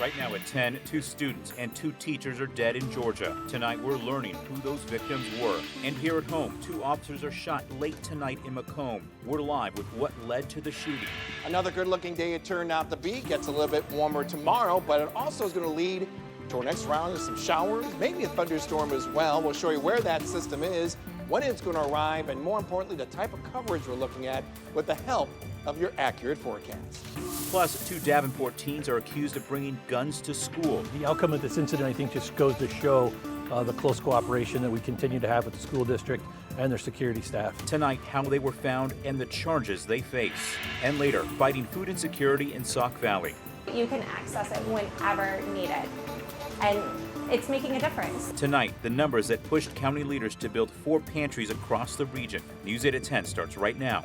Right now at 10, 2 students and 2 teachers are dead in Georgia. Tonight we're learning who those victims were. And here at home, 2 officers are shot late tonight in Macomb. We're live with what led to the shooting. Another good-looking day it turned out to be. Gets a little bit warmer tomorrow, but it also is going to lead to our next round of some showers, maybe a thunderstorm as well. We'll show you where that system is, when it's going to arrive, and more importantly, the type of coverage we're looking at with the help of your accurate forecast. Plus, 2 Davenport teens are accused of bringing guns to school. The outcome of this incident, I think, just goes to show the close cooperation that we continue to have with the school district and their security staff. Tonight, how they were found and the charges they face. And later, fighting food insecurity in Sauk Valley. You can access it whenever needed, and it's making a difference. Tonight, the numbers that pushed county leaders to build 4 pantries across the region. News 8 at 10 starts right now.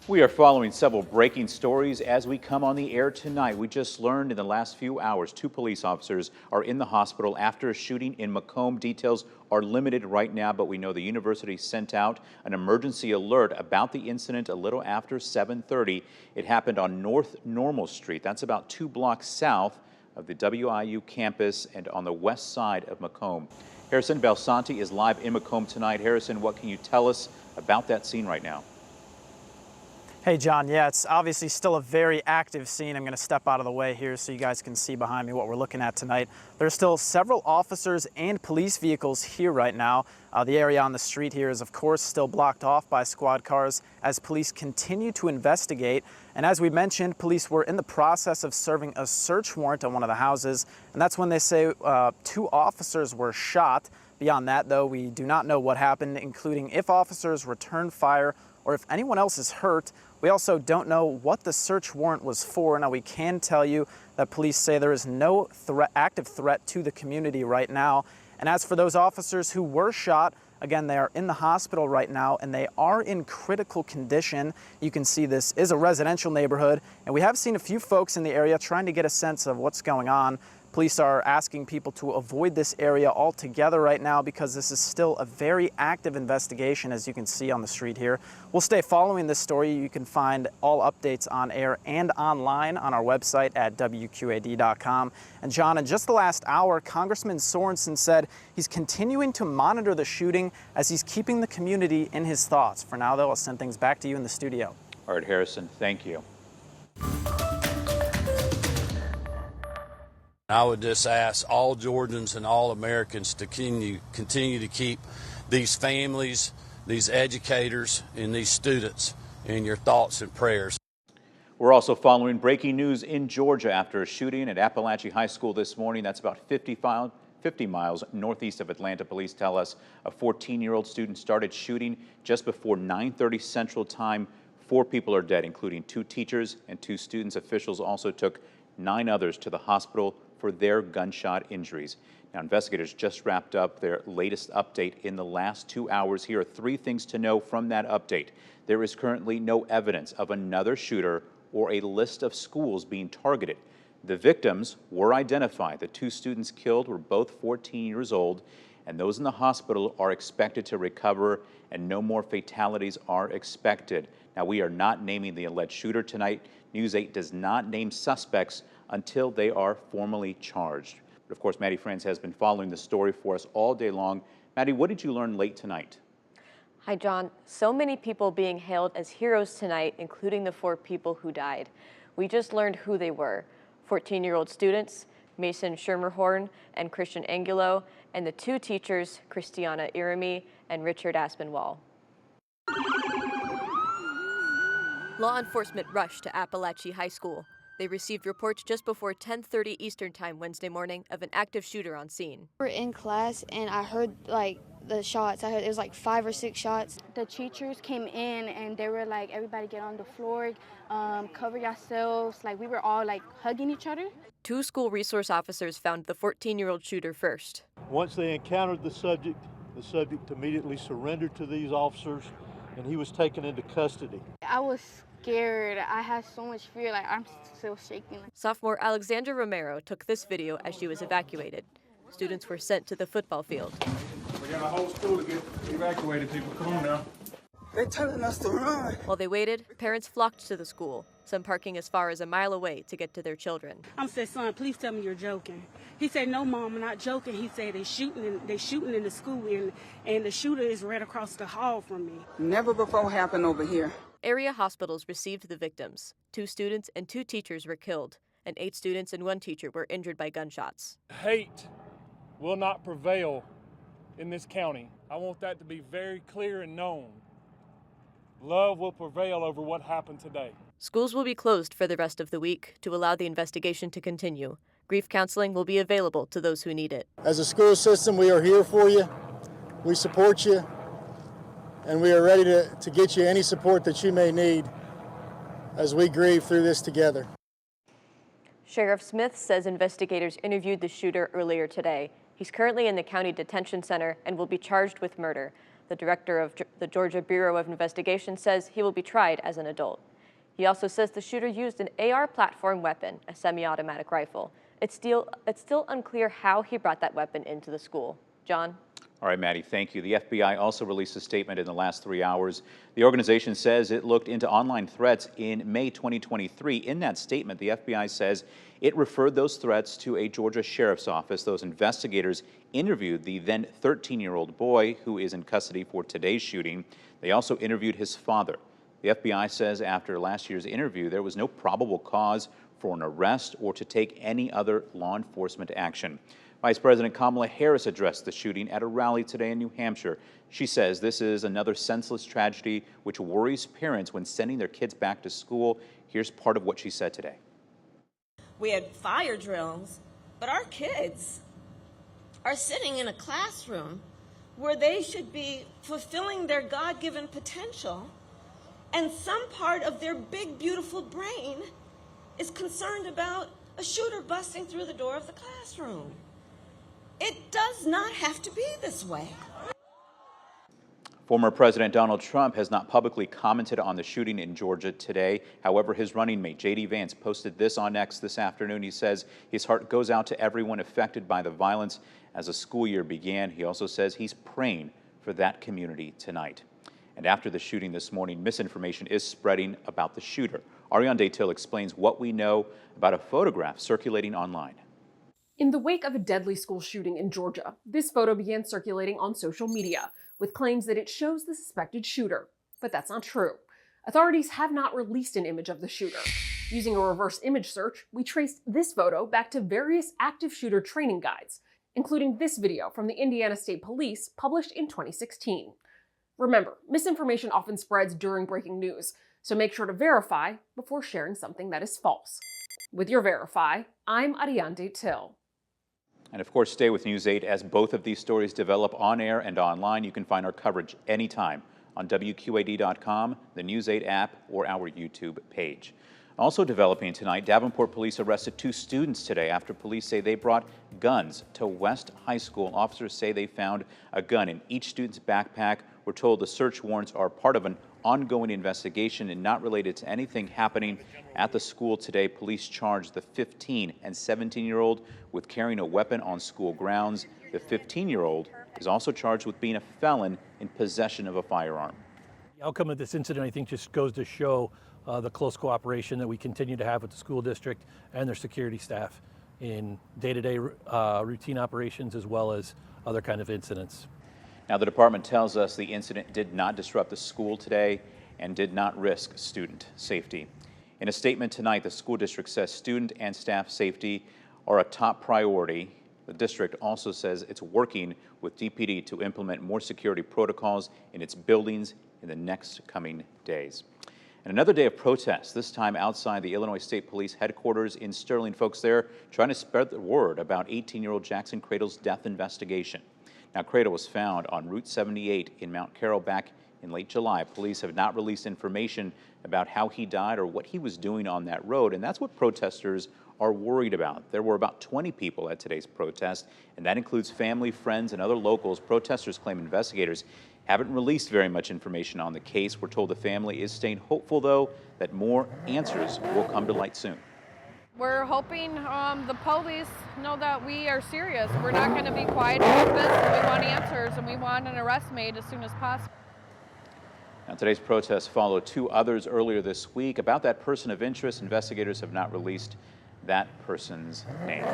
We are following several breaking stories as we come on the air tonight. We just learned in the last few hours 2 police officers are in the hospital after a shooting in Macomb. Details are limited right now, but we know the university sent out an emergency alert about the incident a little after 7:30. It happened on North Normal Street. That's about 2 blocks south of the WIU campus and on the west side of Macomb. Harrison Belsanti is live in Macomb tonight. Harrison, what can you tell us about that scene right now? Hey John, yeah, it's obviously still a very active scene. I'm going to step out of the way here so you guys can see behind me what we're looking at tonight. There's still several officers and police vehicles here right now. The area on the street here is of course still blocked off by squad cars as police continue to investigate. And as we mentioned, police were in the process of serving a search warrant on one of the houses, and that's when they say 2 officers were shot. Beyond that though, we do not know what happened, including if officers returned fire or if anyone else is hurt. We also don't know what the search warrant was for. Now, we can tell you that police say there is no active threat to the community right now. And as for those officers who were shot, again, they are in the hospital right now and they are in critical condition. You can see this is a residential neighborhood, and we have seen a few folks in the area trying to get a sense of what's going on. Police are asking people to avoid this area altogether right now because this is still a very active investigation, as you can see on the street here. We'll stay following this story. You can find all updates on air and online on our website at WQAD.com. And John, in just the last hour, Congressman Sorensen said he's continuing to monitor the shooting as he's keeping the community in his thoughts. For now, though, I'll send things back to you in the studio. All right, Harrison, thank you. I would just ask all Georgians and all Americans to continue to keep these families, these educators, and these students in your thoughts and prayers. We're also following breaking news in Georgia after a shooting at Appalachia High School this morning. That's about 50 miles northeast of Atlanta. Police tell us a 14-year-old student started shooting just before 9:30 Central Time. 4 people are dead, including 2 teachers and 2 students. Officials also took 9 others to the hospital for their gunshot injuries. Now, investigators just wrapped up their latest update in the last 2 hours. Here are 3 things to know from that update. There is currently no evidence of another shooter or a list of schools being targeted. The victims were identified. The 2 students killed were both 14 years old, and those in the hospital are expected to recover, and no more fatalities are expected. Now, we are not naming the alleged shooter tonight. News 8 does not name suspects until they are formally charged. But of course, Maddie Franz has been following the story for us all day long. Maddie, what did you learn late tonight? Hi, John. So many people being hailed as heroes tonight, including the 4 people who died. We just learned who they were. 14-year-old students, Mason Schermerhorn and Christian Angulo, and the 2 teachers, Christiana Irami and Richard Aspinwall. Law enforcement rushed to Appalachia High School. They received reports just before 10:30 Eastern Time Wednesday morning of an active shooter on scene. We were in class and I heard the shots. I heard it was 5 or 6 shots. The teachers came in and they were like, everybody get on the floor, cover yourselves. We were all hugging each other. 2 school resource officers found the 14-year-old shooter first. Once they encountered the subject immediately surrendered to these officers and he was taken into custody. I was scared. I had so much fear, I'm still shaking. Sophomore Alexandra Romero took this video as she was evacuated. Students were sent to the football field. We got a whole school to get evacuated, people. Come on now. They're telling us to run. While they waited, parents flocked to the school, some parking as far as a mile away to get to their children. I said, son, please tell me you're joking. He said, no, Mom, I'm not joking. He said, they're shooting in the school, and the shooter is right across the hall from me. Never before happened over here. Area hospitals received the victims. 2 students and 2 teachers were killed, and 8 students and 1 teacher were injured by gunshots. Hate will not prevail in this county. I want that to be very clear and known. Love will prevail over what happened today. Schools will be closed for the rest of the week to allow the investigation to continue. Grief counseling will be available to those who need it. As a school system, we are here for you. We support you, and we are ready to get you any support that you may need as we grieve through this together. Sheriff Smith says investigators interviewed the shooter earlier today. He's currently in the county detention center and will be charged with murder. The director of the Georgia Bureau of Investigation says he will be tried as an adult. He also says the shooter used an AR platform weapon, a semi-automatic rifle. It's still unclear how he brought that weapon into the school. John? All right, Maddie, thank you. The FBI also released a statement in the last 3 hours. The organization says it looked into online threats in May 2023. In that statement, the FBI says it referred those threats to a Georgia sheriff's office. Those investigators interviewed the then 13-year-old boy who is in custody for today's shooting. They also interviewed his father. The FBI says after last year's interview, there was no probable cause for an arrest or to take any other law enforcement action. Vice President Kamala Harris addressed the shooting at a rally today in New Hampshire. She says this is another senseless tragedy which worries parents when sending their kids back to school. Here's part of what she said today. We had fire drills, but our kids are sitting in a classroom where they should be fulfilling their God-given potential, and some part of their big, beautiful brain is concerned about a shooter busting through the door of the classroom. It does not have to be this way. Former President Donald Trump has not publicly commented on the shooting in Georgia today. However, his running mate, J.D. Vance, posted this on X this afternoon. He says his heart goes out to everyone affected by the violence as the school year began. He also says he's praying for that community tonight. And after the shooting this morning, misinformation is spreading about the shooter. Ariane Daytil explains what we know about a photograph circulating online. In the wake of a deadly school shooting in Georgia, this photo began circulating on social media with claims that it shows the suspected shooter. But that's not true. Authorities have not released an image of the shooter. Using a reverse image search, we traced this photo back to various active shooter training guides, including this video from the Indiana State Police published in 2016. Remember, misinformation often spreads during breaking news, so make sure to verify before sharing something that is false. With your Verify, I'm Ariane Daytil. And of course, stay with News 8 as both of these stories develop on air and online. You can find our coverage anytime on WQAD.com, the News 8 app, or our YouTube page. Also developing tonight, Davenport police arrested 2 students today after police say they brought guns to West High School. Officers say they found a gun in each student's backpack. We're told the search warrants are part of an ongoing investigation and not related to anything happening at the school today. Police charged the 15 and 17-year-old with carrying a weapon on school grounds. The 15-year-old is also charged with being a felon in possession of a firearm. The outcome of this incident, I think, just goes to show the close cooperation that we continue to have with the school district and their security staff in day-to-day routine operations as well as other kind of incidents. Now, the department tells us the incident did not disrupt the school today and did not risk student safety. In a statement tonight, the school district says student and staff safety are a top priority. The district also says it's working with DPD to implement more security protocols in its buildings in the next coming days. And another day of protest, this time outside the Illinois State Police headquarters in Sterling. Folks there trying to spread the word about 18-year-old Jackson Cradle's death investigation. Now, Cradle was found on Route 78 in Mount Carroll back in late July. Police have not released information about how he died or what he was doing on that road, and that's what protesters are worried about. There were about 20 people at today's protest, and that includes family, friends, and other locals. Protesters claim investigators haven't released very much information on the case. We're told the family is staying hopeful, though, that more answers will come to light soon. We're hoping the police know that we are serious. We're not going to be quiet about this, and we want answers, and we want an arrest made as soon as possible. Now, today's protests follow 2 others earlier this week. About that person of interest, investigators have not released that person's name.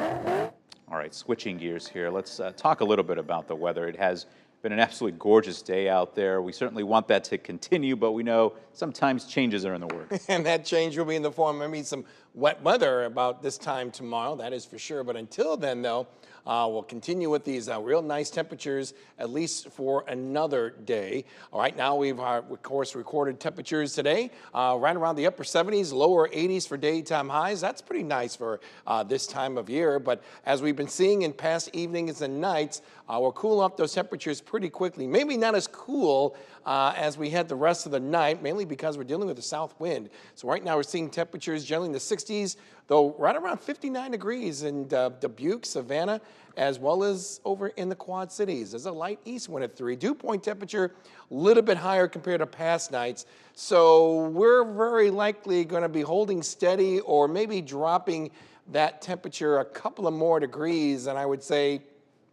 All right, switching gears here, let's talk a little bit about the weather. It has been an absolutely gorgeous day out there. We certainly want that to continue, but we know sometimes changes are in the works. And that change will be in the form of maybe some wet weather about this time tomorrow, that is for sure. But until then, though, we'll continue with these real nice temperatures, at least for another day. All right, now we've, of course, recorded temperatures today right around the upper 70s, lower 80s for daytime highs. That's pretty nice for this time of year. But as we've been seeing in past evenings and nights, we'll cool off those temperatures pretty quickly. Maybe not as cool as we had the rest of the night, mainly because we're dealing with the south wind. So right now we're seeing temperatures generally in the 60s, though right around 59 degrees in Dubuque, Savannah, as well as over in the Quad Cities. There's a light east wind at 3. Dew point temperature a little bit higher compared to past nights. So we're very likely going to be holding steady or maybe dropping that temperature a couple of more degrees, and I would say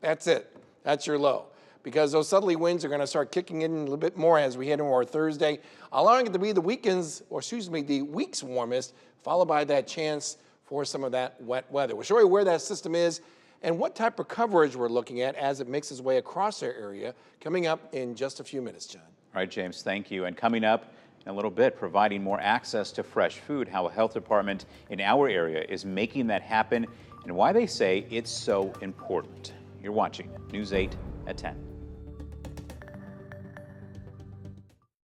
that's it. That's your low. Because those southerly winds are going to start kicking in a little bit more as we head into our Thursday, allowing it to be the the week's warmest, followed by that chance for some of that wet weather. We'll show you where that system is and what type of coverage we're looking at as it makes its way across our area, coming up in just a few minutes, John. All right, James, thank you. And coming up in a little bit, providing more access to fresh food, how a health department in our area is making that happen, and why they say it's so important. You're watching News 8 at 10.